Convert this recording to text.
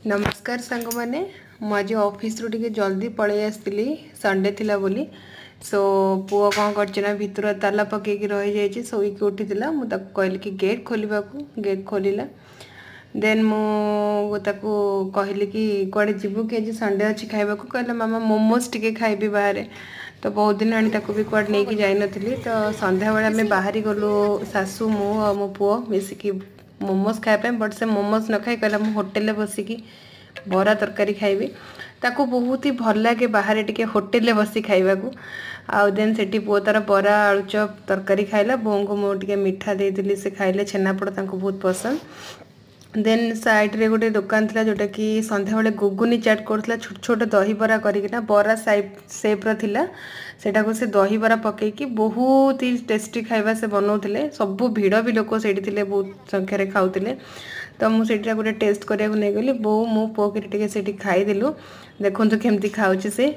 नमस्कार सांग मैंने मुझे ऑफिस रू टे जल्दी पलि आसती संडे थिला बोली सो पुओ कौन कर भितर ताला पकईकी रही जाइए शोक उठी मुझे कहली कि गेट खोलने को गेट खोलला देन मुझको कहली कि कड़े जीवु कि आज संडे अच्छी खावा कहला मामा मोमोज टे खाइबी बाहर तो बहुत दिन आनी भी कड़े नहीं जाइनी तो संध्या बेले आम बाहरी गलु सासू मु आ मो पुओ मिसिकी मोमोज खायापे बट से मोमोज न खाई कहला मु होटेल बसिकी बरा तरकारी खाइबी ताको बहुत ही भल लगे बाहर टिके होटेल बसी खाइबाकू आउ देन सेठी पुओ तार बरा आलुचप तरकारी खाइला बों को मुझे मिठा देती से खाइले छेनापोड़ तांको बहुत पसंद देन साइड रे गोटे दुकान था जोटा कि संध्या बेले गुगुनी चाट करथिला छोट छोट दही बरा करिकिना बरा सेप रा थिला सेटा को से दही बरा पकईकी बहुत ही टेस्टी खाइबा से बनाउथिले सब भिड़ भी लोक सेठी थिले बहुत संख्या रे खाउथिले तो मुझे गोटे टेस्ट करने को नहीं गली बो मो पुओ के खाईदेलु देखो केमती खाऊँ से